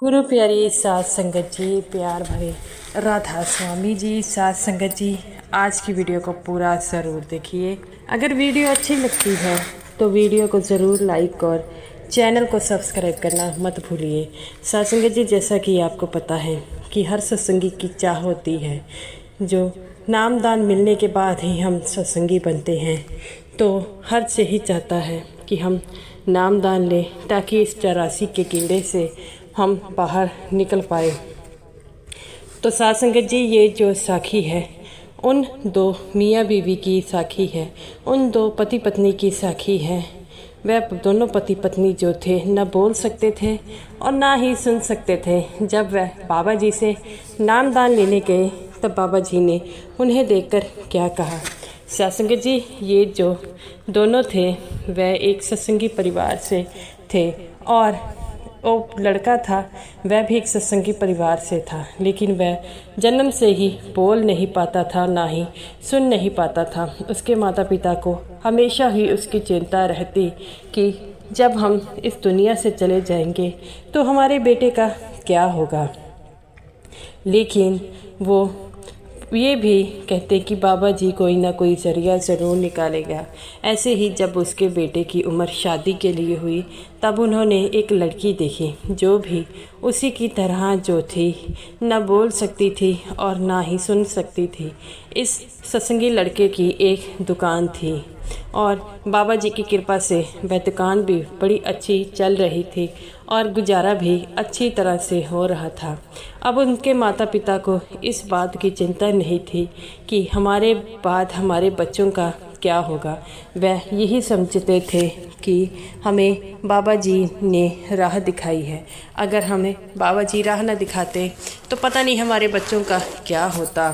गुरु प्यारी सात संगत जी, प्यार भरे राधा स्वामी जी, सात संगत जी, आज की वीडियो को पूरा ज़रूर देखिए। अगर वीडियो अच्छी लगती है तो वीडियो को ज़रूर लाइक और चैनल को सब्सक्राइब करना मत भूलिए। सात संगत जी, जैसा कि आपको पता है कि हर सत्संगी की चाह होती है, जो नामदान मिलने के बाद ही हम सत्संगी बनते हैं, तो हर से ही चाहता है कि हम नामदान लें ताकि इस 84 के कीड़े से हम बाहर निकल पाए। तो सात संगत जी, ये जो साखी है उन दो मियाँ बीवी की साखी है, उन दो पति पत्नी की साखी है। वह दोनों पति पत्नी जो थे न बोल सकते थे और ना ही सुन सकते थे। जब वह बाबा जी से नामदान लेने गए तब बाबा जी ने उन्हें देखकर क्या कहा। सात संगत जी, ये जो दोनों थे वह एक सत्संगी परिवार से थे और वो लड़का था वह भी एक सत्संगी परिवार से था, लेकिन वह जन्म से ही बोल नहीं पाता था, ना ही सुन नहीं पाता था। उसके माता पिता को हमेशा ही उसकी चिंता रहती कि जब हम इस दुनिया से चले जाएंगे तो हमारे बेटे का क्या होगा। लेकिन वो ये भी कहते कि बाबा जी कोई ना कोई ज़रिया ज़रूर निकालेगा। ऐसे ही जब उसके बेटे की उम्र शादी के लिए हुई तब उन्होंने एक लड़की देखी जो भी उसी की तरह जो थी, न बोल सकती थी और ना ही सुन सकती थी। इस सत्संगी लड़के की एक दुकान थी और बाबा जी की कृपा से वह दुकान भी बड़ी अच्छी चल रही थी और गुजारा भी अच्छी तरह से हो रहा था। अब उनके माता पिता को इस बात की चिंता नहीं थी कि हमारे बाद हमारे बच्चों का क्या होगा। वह यही समझते थे कि हमें बाबा जी ने राह दिखाई है, अगर हमें बाबा जी राह न दिखाते तो पता नहीं हमारे बच्चों का क्या होता।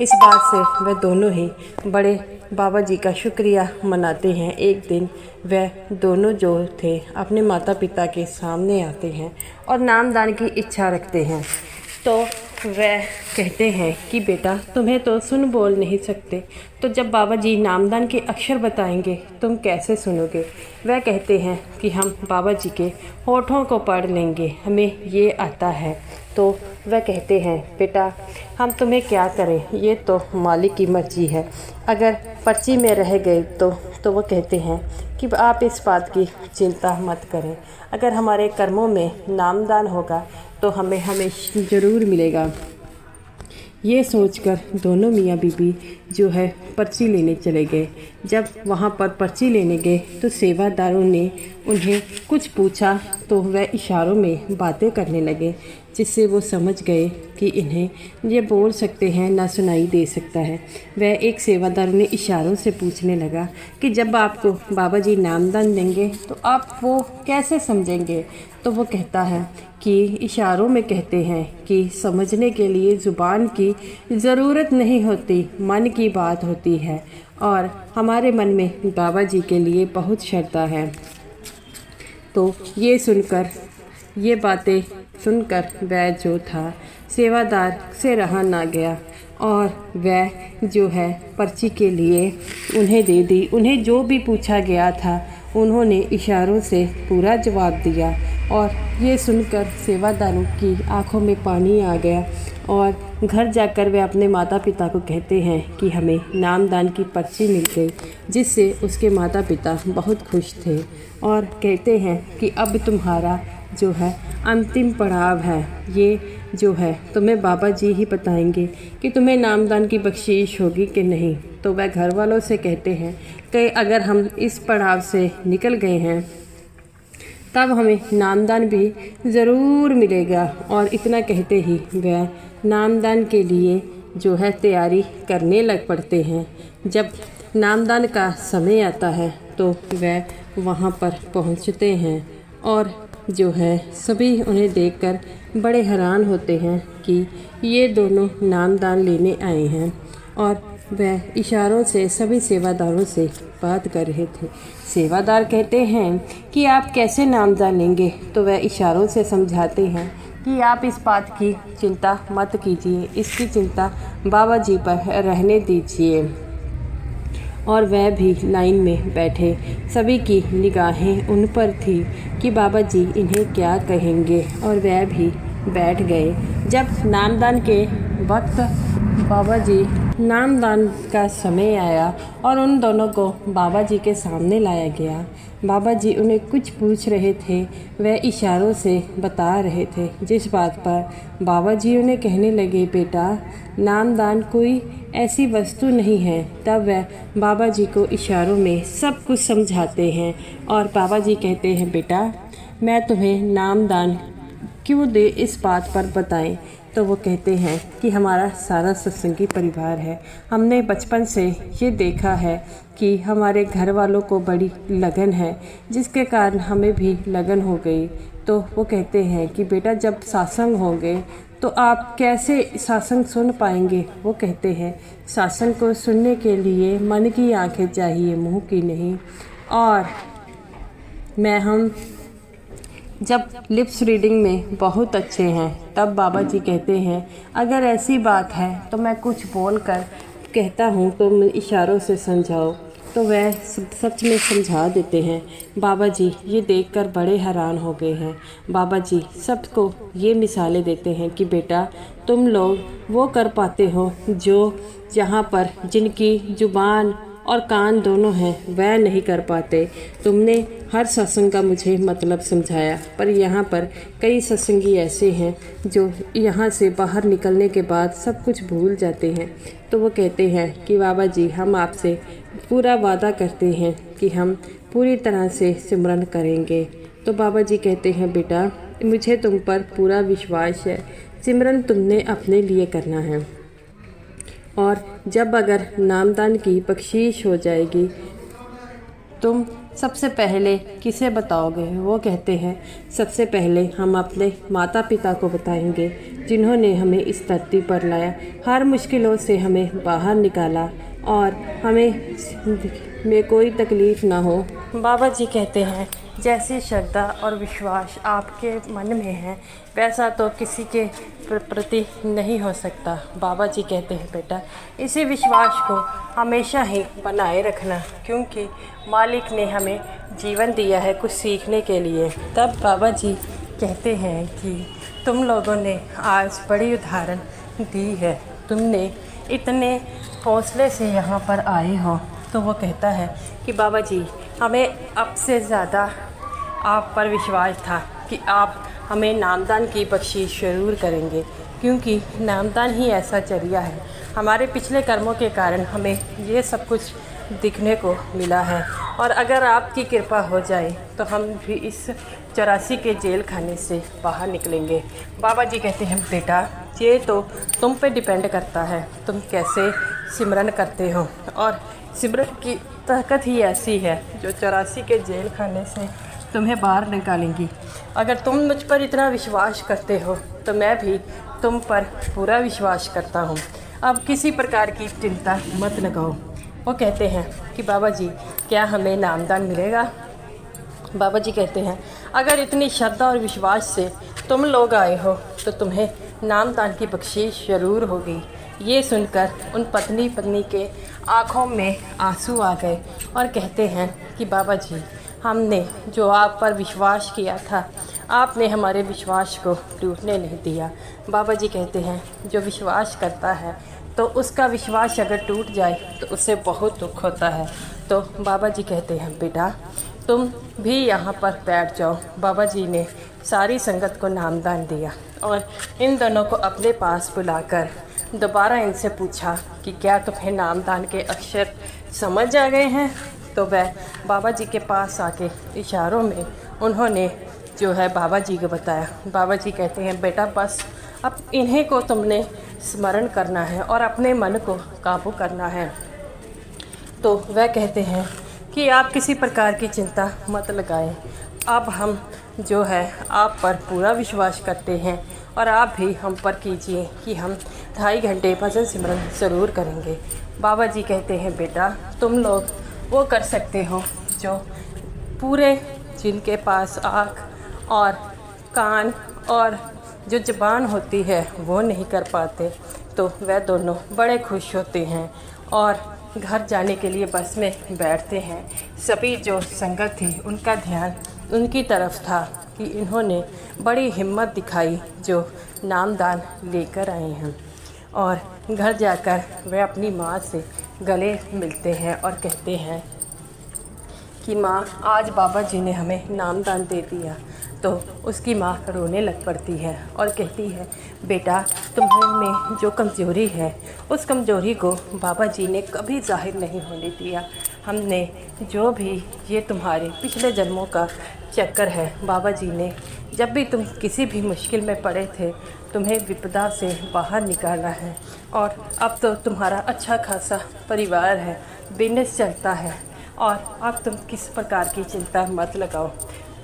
इस बात से वह दोनों ही बड़े बाबा जी का शुक्रिया मनाते हैं। एक दिन वह दोनों जो थे अपने माता पिता के सामने आते हैं और नामदान की इच्छा रखते हैं। तो वह कहते हैं कि बेटा, तुम्हें तो सुन बोल नहीं सकते, तो जब बाबा जी नामदान के अक्षर बताएंगे तुम कैसे सुनोगे। वह कहते हैं कि हम बाबा जी के होठों को पढ़ लेंगे, हमें ये आता है। तो वह कहते हैं बेटा, हम तुम्हें क्या करें, ये तो मालिक की मर्जी है। अगर पर्ची में रह गए तो वह कहते हैं कि आप इस बात की चिंता मत करें, अगर हमारे कर्मों में नामदान होगा तो हमें ज़रूर मिलेगा। ये सोचकर दोनों मियाँ बीबी जो है पर्ची लेने चले गए। जब वहाँ पर पर्ची लेने गए तो सेवादारों ने उन्हें कुछ पूछा तो वह इशारों में बातें करने लगे, जिससे वो समझ गए कि इन्हें ये बोल सकते हैं ना सुनाई दे सकता है। वह एक सेवादार ने इशारों से पूछने लगा कि जब आपको बाबा जी नामदान देंगे तो आप वो कैसे समझेंगे। तो वो कहता है कि इशारों में कहते हैं कि समझने के लिए ज़ुबान की ज़रूरत नहीं होती, मन की बात होती है और हमारे मन में बाबा जी के लिए बहुत श्रद्धा है। तो ये बातें सुनकर वह जो था सेवादार से रहा ना गया और वह जो है पर्ची के लिए उन्हें दे दी। उन्हें जो भी पूछा गया था उन्होंने इशारों से पूरा जवाब दिया और ये सुनकर सेवादारों की आंखों में पानी आ गया और घर जाकर वे अपने माता पिता को कहते हैं कि हमें नामदान की पर्ची मिल गई, जिससे उसके माता पिता बहुत खुश थे और कहते हैं कि अब तुम्हारा जो है अंतिम पड़ाव है, ये जो है तुम्हें बाबा जी ही बताएंगे कि तुम्हें नामदान की बख्शीश होगी कि नहीं। तो वह घर वालों से कहते हैं कि अगर हम इस पड़ाव से निकल गए हैं तब हमें नामदान भी ज़रूर मिलेगा। और इतना कहते ही वह नामदान के लिए जो है तैयारी करने लग पड़ते हैं। जब नामदान का समय आता है तो वह वहाँ पर पहुँचते हैं और जो है सभी उन्हें देखकर बड़े हैरान होते हैं कि ये दोनों नामदान लेने आए हैं। और वह इशारों से सभी सेवादारों से बात कर रहे थे। सेवादार कहते हैं कि आप कैसे नामदान लेंगे। तो वह इशारों से समझाते हैं कि आप इस बात की चिंता मत कीजिए, इसकी चिंता बाबा जी पर रहने दीजिए। और वह भी लाइन में बैठे। सभी की निगाहें उन पर थी कि बाबा जी इन्हें क्या कहेंगे, और वह भी बैठ गए। जब नामदान के वक्त बाबा जी नामदान का समय आया और उन दोनों को बाबा जी के सामने लाया गया। बाबा जी उन्हें कुछ पूछ रहे थे, वह इशारों से बता रहे थे, जिस बात पर बाबा जी उन्हें कहने लगे, बेटा नामदान कोई ऐसी वस्तु नहीं है। तब वह बाबा जी को इशारों में सब कुछ समझाते हैं और बाबा जी कहते हैं, बेटा मैं तुम्हें नामदान क्यों दे इस बात पर बताएं। तो वो कहते हैं कि हमारा सारा सत्संगी परिवार है। हमने बचपन से ये देखा है कि हमारे घर वालों को बड़ी लगन है, जिसके कारण हमें भी लगन हो गई। तो वो कहते हैं कि बेटा जब सत्संग होंगे तो आप कैसे सत्संग सुन पाएंगे। वो कहते हैं सत्संग को सुनने के लिए मन की आंखें चाहिए, मुंह की नहीं। और हम जब लिप्स रीडिंग में बहुत अच्छे हैं, तब बाबा जी कहते हैं अगर ऐसी बात है तो मैं कुछ बोल कर कहता हूँ तो इशारों से समझाओ। तो वह सच में समझा देते हैं। बाबा जी ये देखकर बड़े हैरान हो गए हैं। बाबा जी सबको ये मिसालें देते हैं कि बेटा तुम लोग वो कर पाते हो जो जहाँ पर जिनकी जुबान और कान दोनों हैं वह नहीं कर पाते। तुमने हर सत्संग का मुझे मतलब समझाया, पर यहाँ पर कई सत्संगी ऐसे हैं जो यहाँ से बाहर निकलने के बाद सब कुछ भूल जाते हैं। तो वो कहते हैं कि बाबा जी हम आपसे पूरा वादा करते हैं कि हम पूरी तरह से सिमरन करेंगे। तो बाबा जी कहते हैं बेटा मुझे तुम पर पूरा विश्वास है, सिमरन तुमने अपने लिए करना है, और जब अगर नामदान की बख्शीश हो जाएगी तुम सबसे पहले किसे बताओगे। वो कहते हैं सबसे पहले हम अपने माता पिता को बताएंगे, जिन्होंने हमें इस धरती पर लाया, हर मुश्किलों से हमें बाहर निकाला और हमें में कोई तकलीफ़ ना हो। बाबा जी कहते हैं जैसी श्रद्धा और विश्वास आपके मन में है वैसा तो किसी के प्रति नहीं हो सकता। बाबा जी कहते हैं बेटा इसी विश्वास को हमेशा ही बनाए रखना, क्योंकि मालिक ने हमें जीवन दिया है कुछ सीखने के लिए। तब बाबा जी कहते हैं कि तुम लोगों ने आज बड़ी उदाहरण दी है, तुमने इतने हौसले से यहाँ पर आए हो। तो वो कहता है कि बाबा जी हमें अब से ज़्यादा आप पर विश्वास था कि आप हमें नामदान की बख्शीश ज़रूर करेंगे, क्योंकि नामदान ही ऐसा जरिया है। हमारे पिछले कर्मों के कारण हमें ये सब कुछ दिखने को मिला है, और अगर आपकी कृपा हो जाए तो हम भी इस 84 के जेल खाने से बाहर निकलेंगे। बाबा जी कहते हैं बेटा ये तो तुम पे डिपेंड करता है, तुम कैसे सिमरन करते हो, और सिमरन की ताकत ही ऐसी है जो 84 के जेल खाने से तुम्हें बाहर निकालेंगी। अगर तुम मुझ पर इतना विश्वास करते हो तो मैं भी तुम पर पूरा विश्वास करता हूँ। अब किसी प्रकार की चिंता मत लगाओ। वो कहते हैं कि बाबा जी क्या हमें नामदान मिलेगा। बाबा जी कहते हैं अगर इतनी श्रद्धा और विश्वास से तुम लोग आए हो तो तुम्हें नामदान की बख्शीश ज़रूर होगी। ये सुनकर उन पत्नी के आँखों में आंसू आ गए और कहते हैं कि बाबा जी हमने जो आप पर विश्वास किया था आपने हमारे विश्वास को टूटने नहीं दिया। बाबा जी कहते हैं जो विश्वास करता है तो उसका विश्वास अगर टूट जाए तो उसे बहुत दुख होता है। तो बाबा जी कहते हैं बेटा तुम भी यहाँ पर बैठ जाओ। बाबा जी ने सारी संगत को नामदान दिया और इन दोनों को अपने पास बुलाकर दोबारा इनसे पूछा कि क्या तुम्हें नामदान के अक्षर समझ आ गए हैं। तो वह बाबा जी के पास आके इशारों में उन्होंने जो है बाबा जी को बताया। बाबा जी कहते हैं बेटा बस अब इन्हीं को तुमने स्मरण करना है और अपने मन को काबू करना है। तो वह कहते हैं कि आप किसी प्रकार की चिंता मत लगाएं, अब हम जो है आप पर पूरा विश्वास करते हैं और आप भी हम पर कीजिए कि हम 2.5 घंटे भजन सिमरन ज़रूर करेंगे। बाबा जी कहते हैं बेटा तुम लोग वो कर सकते हो जो पूरे जिनके पास आँख और कान और जो ज़बान होती है वो नहीं कर पाते। तो वह दोनों बड़े खुश होते हैं और घर जाने के लिए बस में बैठते हैं, सभी जो संगत थी उनका ध्यान उनकी तरफ था कि इन्होंने बड़ी हिम्मत दिखाई जो नामदान लेकर आए हैं। और घर जाकर वे अपनी माँ से गले मिलते हैं और कहते हैं कि माँ, आज बाबा जी ने हमें नामदान दे दिया। तो उसकी माँ रोने लग पड़ती है और कहती है, बेटा, तुम्हारे में जो कमज़ोरी है उस कमज़ोरी को बाबा जी ने कभी जाहिर नहीं होने दिया। हमने जो भी ये तुम्हारे पिछले जन्मों का चक्कर है, बाबा जी ने जब भी तुम किसी भी मुश्किल में पड़े थे तुम्हें विपदा से बाहर निकाला है। और अब तो तुम्हारा अच्छा खासा परिवार है, बिजनेस चलता है और अब तुम किस प्रकार की चिंता मत लगाओ।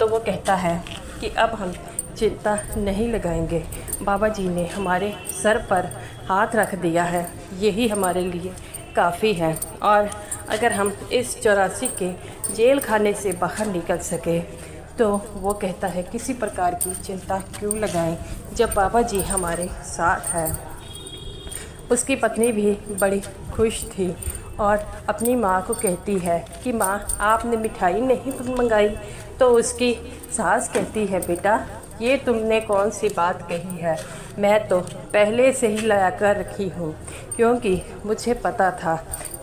तो वो कहता है कि अब हम चिंता नहीं लगाएंगे, बाबा जी ने हमारे सर पर हाथ रख दिया है, यही हमारे लिए काफ़ी है। और अगर हम इस 84 के जेल खाने से बाहर निकल सके तो वो कहता है किसी प्रकार की चिंता क्यों लगाएं जब बाबा जी हमारे साथ है। उसकी पत्नी भी बड़ी खुश थी और अपनी माँ को कहती है कि माँ, आपने मिठाई नहीं मंगाई। तो उसकी सास कहती है, बेटा, ये तुमने कौन सी बात कही है, मैं तो पहले से ही लाया कर रखी हूँ, क्योंकि मुझे पता था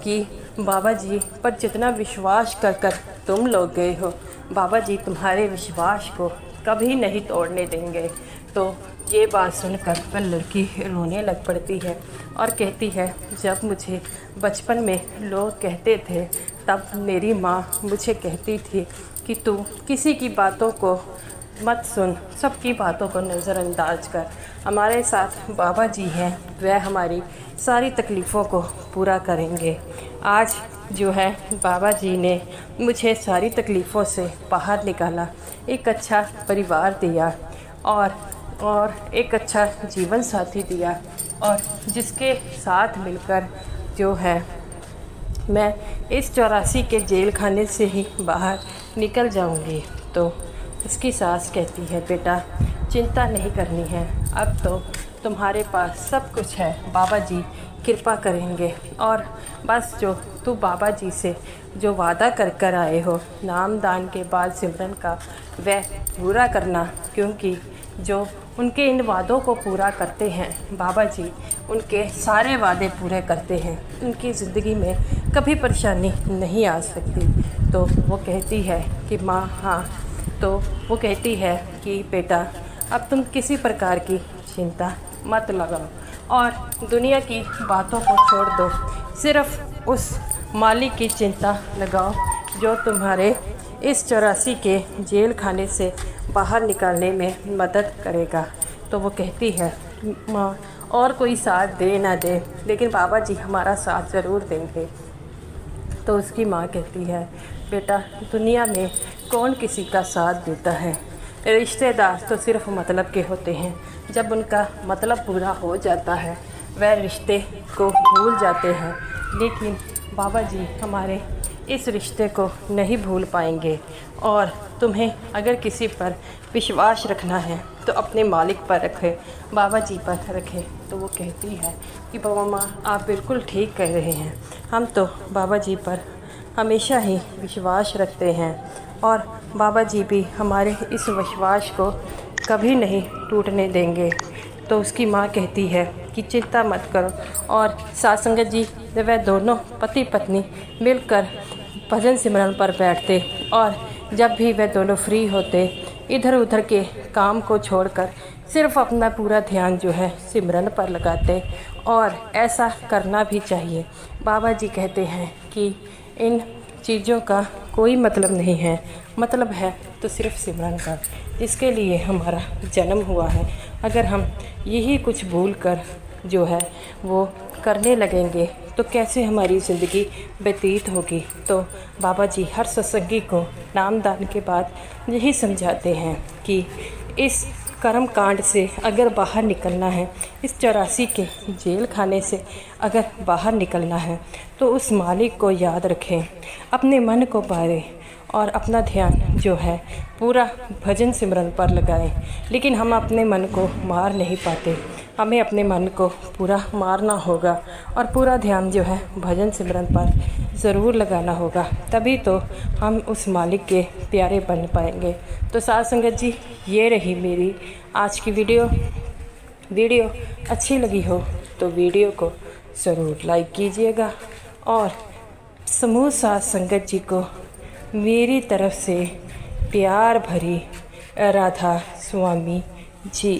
कि बाबा जी पर जितना विश्वास कर कर तुम लोग गए हो, बाबा जी तुम्हारे विश्वास को कभी नहीं तोड़ने देंगे। तो ये बात सुनकर वह लड़की रोने लग पड़ती है और कहती है, जब मुझे बचपन में लोग कहते थे तब मेरी माँ मुझे कहती थी कि तू किसी की बातों को मत सुन, सबकी बातों को नज़रअंदाज कर। हमारे साथ बाबा जी हैं, वह हमारी सारी तकलीफ़ों को पूरा करेंगे। आज जो है बाबा जी ने मुझे सारी तकलीफ़ों से बाहर निकाला, एक अच्छा परिवार दिया और एक अच्छा जीवन साथी दिया, और जिसके साथ मिलकर जो है मैं इस 84 के जेल खाने से ही बाहर निकल जाऊंगी। तो उसकी सास कहती है, बेटा, चिंता नहीं करनी है, अब तो तुम्हारे पास सब कुछ है, बाबा जी कृपा करेंगे। और बस जो तू बाबा जी से जो वादा कर कर आए हो नामदान के बाद सिमरन का, वह पूरा करना, क्योंकि जो उनके इन वादों को पूरा करते हैं बाबा जी, उनके सारे वादे पूरे करते हैं, उनकी ज़िंदगी में कभी परेशानी नहीं आ सकती। तो वो कहती है कि माँ, हाँ। तो वो कहती है कि बेटा, अब तुम किसी प्रकार की चिंता मत लगाओ और दुनिया की बातों को छोड़ दो, सिर्फ उस मालिक की चिंता लगाओ जो तुम्हारे इस 84 के जेल खाने से बाहर निकालने में मदद करेगा। तो वो कहती है, माँ, और कोई साथ दे ना दे, लेकिन बाबा जी हमारा साथ ज़रूर देंगे। तो उसकी माँ कहती है, बेटा, दुनिया में कौन किसी का साथ देता है, रिश्तेदार तो सिर्फ मतलब के होते हैं, जब उनका मतलब पूरा हो जाता है वह रिश्ते को भूल जाते हैं, लेकिन बाबा जी हमारे इस रिश्ते को नहीं भूल पाएंगे। और तुम्हें अगर किसी पर विश्वास रखना है तो अपने मालिक पर रखें, बाबा जी पर रखें। तो वो कहती है कि बाबा माँ, आप बिल्कुल ठीक कह रहे हैं, हम तो बाबा जी पर हमेशा ही विश्वास रखते हैं और बाबा जी भी हमारे इस विश्वास को कभी नहीं टूटने देंगे। तो उसकी माँ कहती है कि चिंता मत करो। और साथ संगत जी, वह दोनों पति पत्नी मिलकर भजन सिमरन पर बैठते और जब भी वह दोनों फ्री होते, इधर उधर के काम को छोड़कर सिर्फ अपना पूरा ध्यान जो है सिमरन पर लगाते। और ऐसा करना भी चाहिए। बाबा जी कहते हैं कि इन चीज़ों का कोई मतलब नहीं है, मतलब है तो सिर्फ सिमरन का, जिसके लिए हमारा जन्म हुआ है। अगर हम यही कुछ भूल कर जो है वो करने लगेंगे तो कैसे हमारी ज़िंदगी व्यतीत होगी। तो बाबा जी हर सत्संगी को नामदान के बाद यही समझाते हैं कि इस कर्म कांड से अगर बाहर निकलना है, इस 84 के जेल खाने से अगर बाहर निकलना है, तो उस मालिक को याद रखें, अपने मन को पारें और अपना ध्यान जो है पूरा भजन सिमरन पर लगाएं। लेकिन हम अपने मन को मार नहीं पाते, हमें अपने मन को पूरा मारना होगा और पूरा ध्यान जो है भजन सिमरन पर ज़रूर लगाना होगा, तभी तो हम उस मालिक के प्यारे बन पाएंगे। तो साध संगत जी, ये रही मेरी आज की वीडियो अच्छी लगी हो तो वीडियो को ज़रूर लाइक कीजिएगा और समूह साध संगत जी को मेरी तरफ से प्यार भरी राधा स्वामी जी।